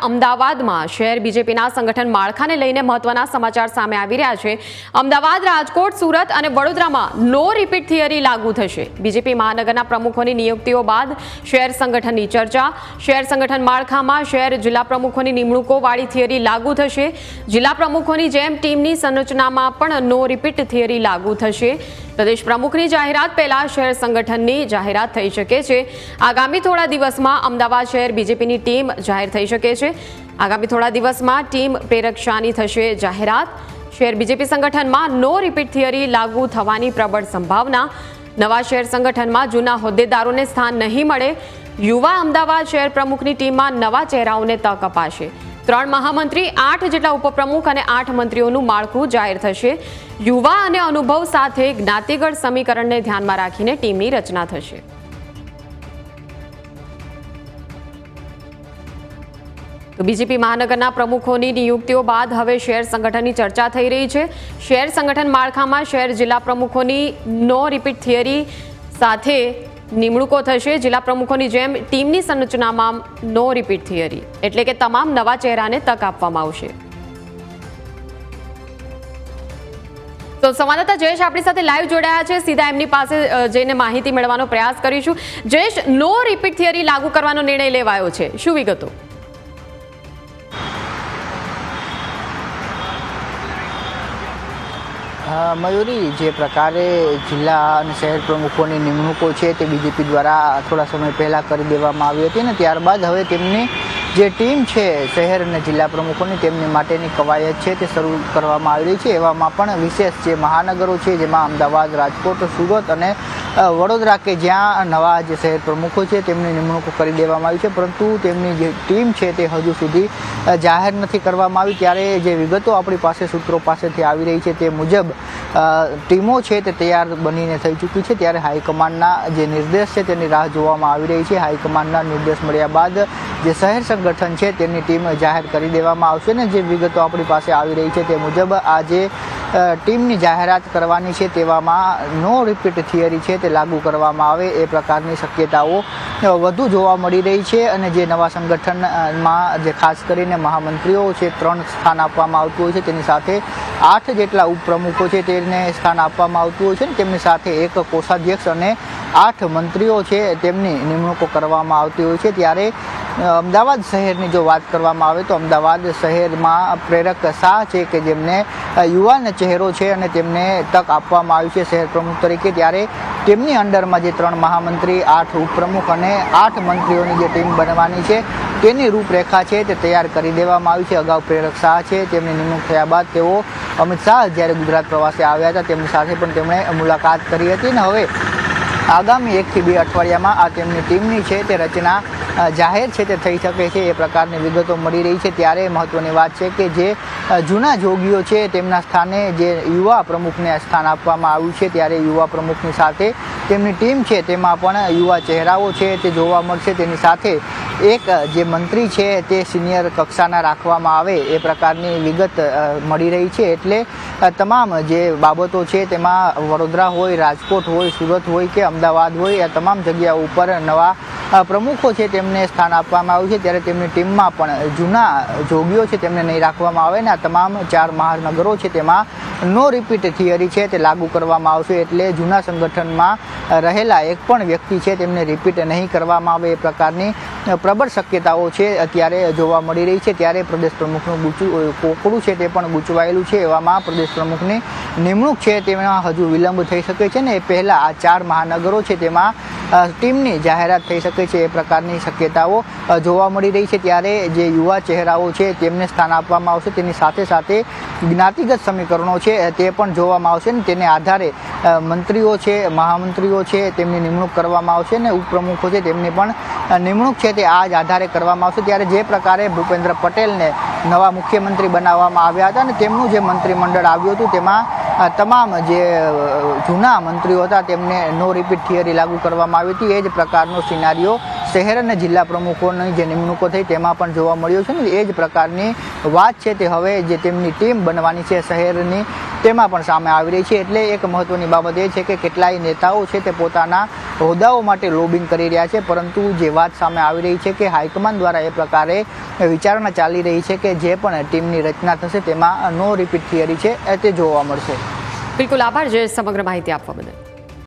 અમદાવાદમાં શહેર બીજેપીના સંગઠન માળખાને લઈને મહત્વના સમાચાર સામે આવી રહ્યા છે। અમદાવાદ, રાજકોટ, સુરત અને વડોદરામાં નો રિપીટ થિયરી લાગુ થશે। બીજેપી મહાનગરના પ્રમુખોની નિયુક્તિઓ બાદ શહેર સંગઠનની ચર્ચા। શહેર સંગઠન માળખામાં શહેર જિલ્લા પ્રમુખોની નિમણૂકો વાળી થિયરી લાગુ થશે। જિલ્લા પ્રમુખોની જેમ ટીમની સંરચનામાં પણ નો રિપીટ થિયરી લાગુ થશે। પ્રદેશ પ્રમુખની જાહેરાત પહેલા શહેર સંગઠનની જાહેરાત થઈ શકે છે। આગામી થોડા દિવસમાં અમદાવાદ શહેર બીજેપીની ટીમ જાહેર થઈ શકે છે। આગામી થોડા દિવસમાં ટીમ પ્રેરક શાની થશે જાહેરાત। શહેર બીજેપી સંગઠનમાં નો રિપીટ થિયરી લાગુ થવાની પ્રબળ સંભાવના। નવા શહેર સંગઠનમાં જૂના હોદ્દેદારોને સ્થાન નહીં મળે। યુવા અમદાવાદ શહેર પ્રમુખની ટીમમાં નવા ચહેરાઓને તક અપાશે। 3 મહામંત્રી, 8 જેટલા ઉપપ્રમુખ અને 8 મંત્રીઓનું માળખું જાહેર થશે। યુવા અને અનુભવ સાથે જ્ઞાતિગત સમીકરણને ધ્યાનમાં રાખીને ટીમની રચના થશે। તો બીજેપી મહાનગરના પ્રમુખોની નિયુક્તિઓ બાદ હવે શહેર સંગઠનની ચર્ચા થઈ રહી છે। શહેર સંગઠન માળખામાં શહેર જિલ્લા પ્રમુખોની નો રિપીટ થિયરી સાથે નિમણૂકો થશે। જિલ્લા પ્રમુખોની જેમ ટીમની સંરચનામાં નો રિપીટ થિયરી એટલે કે તમામ નવા ચહેરાને તક આપવામાં આવશે। તો સંવાદદાતા જયેશ આપણી સાથે લાઈવ જોડાયા છે। સીધા એમની પાસે જઈને માહિતી મેળવવાનો પ્રયાસ કરીશું। જયેશ, નો રિપીટ થિયરી લાગુ કરવાનો નિર્ણય લેવાયો છે, શું વિગતો? મયુરી, જે પ્રકારે જિલ્લા અને શહેર પ્રમુખોની નિમણૂકો છે તે બીજેપી દ્વારા થોડા સમય પહેલાં કરી દેવામાં આવી હતી ને ત્યારબાદ હવે તેમની જે ટીમ છે શહેર અને જિલ્લા પ્રમુખોની તેમની માટેની કવાયત છે તે શરૂ કરવામાં આવી રહી છે। એવામાં પણ વિશેષ જે મહાનગરો છે જેમાં અમદાવાદ, રાજકોટ, સુરત અને વડોદરા કે જ્યાં નવા જે શહેર પ્રમુખો છે તેમની નિમણૂકો કરી દેવામાં આવી છે, પરંતુ તેમની જે ટીમ છે તે હજુ સુધી જાહેર નથી કરવામાં આવી। ત્યારે જે વિગતો આપણી પાસે સૂત્રો પાસેથી આવી રહી છે તે મુજબ ટીમો છે તે તૈયાર બનીને થઈ ચૂકી છે। ત્યારે હાઈકમાન્ડના જે નિર્દેશ છે તેની રાહ જોવામાં આવી રહી છે। હાઈકમાન્ડના નિર્દેશ મળ્યા બાદ જે શહેર સંગઠન છે તેની ટીમ જાહેર કરી દેવામાં આવશે ને જે વિગતો આપણી પાસે આવી રહી છે તે મુજબ આ જે ટીમની જાહેરાત કરવાની છે તેવામાં નો રિપીટ થિયરી છે તે લાગુ કરવામાં આવે એ પ્રકારની શક્યતાઓ વધુ જોવા મળી રહી છે। અને જે નવા સંગઠનમાં જે ખાસ કરીને મહામંત્રીઓ છે 3 સ્થાન આપવામાં આવતું હોય છે, તેની સાથે 8 જેટલા ઉપપ્રમુખો છે તેને સ્થાન આપવામાં આવતું હોય છે ને તેમની સાથે 1 કોષાધ્યક્ષ અને 8 મંત્રીઓ છે તેમની નિમણૂકો કરવામાં આવતી હોય છે। ત્યારે અમદાવાદ શહેરની જો વાત કરવામાં આવે તો અમદાવાદ શહેરમાં પ્રેરક શાહ છે કે જેમને યુવાન ચહેરો છે અને તેમને તક આપવામાં આવી છે શહેર પ્રમુખ તરીકે। ત્યારે તેમની અંડરમાં જે 3 મહામંત્રી, 8 ઉપપ્રમુખ અને 8 મંત્રીઓની જે ટીમ બનવાની છે તેની રૂપરેખા છે તે તૈયાર કરી દેવામાં આવી છે। અગાઉ પ્રેરક શાહ છે તેમની નિમણૂક થયા બાદ તેઓ અમિત શાહ જ્યારે ગુજરાત પ્રવાસે આવ્યા હતા તેમની સાથે પણ તેમણે મુલાકાત કરી હતી ને હવે આગામી 1 થી 2 અઠવાડિયામાં આ તેમની ટીમની છે તે રચના જાહેર છે તે થઈ શકે છે એ પ્રકારની વિગતો મળી રહી છે। ત્યારે મહત્વની વાત છે કે જે જૂના જોગીઓ છે તેમના સ્થાને જે યુવા પ્રમુખને સ્થાન આપવામાં આવ્યું છે ત્યારે યુવા પ્રમુખની સાથે તેમની ટીમ છે તેમાં પણ યુવા ચહેરાઓ છે તે જોવા મળશે। તેની સાથે એક જે મંત્રી છે તે સિનિયર કક્ષાના રાખવામાં આવે એ પ્રકારની વિગત મળી રહી છે। એટલે તમામ જે બાબતો છે તેમાં વડોદરા હોય, રાજકોટ હોય, સુરત હોય કે અમદાવાદ હોય આ તમામ જગ્યાઓ ઉપર નવા પ્રમુખો છે તેમને સ્થાન આપવામાં આવ્યું છે। ત્યારે તેમની ટીમમાં પણ જૂના જોગીઓ છે તેમને નહીં રાખવામાં આવે ને આ તમામ 4 મહાનગરો છે તેમાં નો રિપીટ થિયરી છે તે લાગુ કરવામાં આવશે। એટલે જૂના સંગઠનમાં રહેલા એક પણ વ્યક્તિ છે તેમને રિપીટ નહીં કરવામાં આવે એ પ્રકારની પ્રબળ શક્યતાઓ છે અત્યારે જોવા મળી રહી છે। ત્યારે પ્રદેશ પ્રમુખનું કોકડું છે તે પણ ગૂંચવાયેલું છે। એવામાં પ્રદેશ પ્રમુખની નિમણૂક છે તેમાં હજુ વિલંબ થઈ શકે છે ને એ પહેલાં આ 4 મહાનગરો છે તેમાં ટીમની જાહેરાત થઈ શકે છે એ પ્રકારની શક્યતાઓ જોવા મળી રહી છે। ત્યારે જે યુવા ચહેરાઓ છે તેમને સ્થાન આપવામાં આવશે, તેની સાથે સાથે જ્ઞાતિગત સમીકરણો છે તે પણ જોવામાં આવશે ને તેને આધારે મંત્રીઓ છે, મહામંત્રીઓ છે તેમની નિમણૂક કરવામાં આવશે ને ઉપપ્રમુખો છે તેમની પણ નિમણૂક છે તે આ જ આધારે કરવામાં આવશે। ત્યારે જે પ્રકારે ભૂપેન્દ્ર પટેલને નવા મુખ્યમંત્રી બનાવવામાં આવ્યા હતા અને તેમનું જે મંત્રીમંડળ આવ્યું હતું તેમાં તમામ જે જૂના મંત્રીઓ હતા તેમને નો રિપીટ થિયરી લાગુ કરવામાં આવી હતી। એ જ પ્રકારનો સિનારીઓ શહેર અને જિલ્લા પ્રમુખોની જે નિમણૂકો થઈ તેમાં પણ જોવા મળ્યો છે ને એ જ પ્રકારની વાત છે તે હવે જે તેમની ટીમ બનવાની છે શહેરની તેમાં પણ સામે આવી રહી છે। એટલે એક મહત્વની બાબત એ છે કે કેટલાય નેતાઓ છે તે પોતાના હોદ્દાઓ માટે લોબિંગ કરી રહ્યા છે, પરંતુ જે વાત સામે આવી રહી છે કે હાઈકમાન્ડ દ્વારા એ પ્રકારે વિચારણા ચાલી રહી છે કે જે પણ ટીમની રચના થશે તેમાં નો રિપીટ થિયરી છે તે જોવા મળશે. બિલકુલ, આભાર જે સમગ્ર માહિતી આપવા બદલ.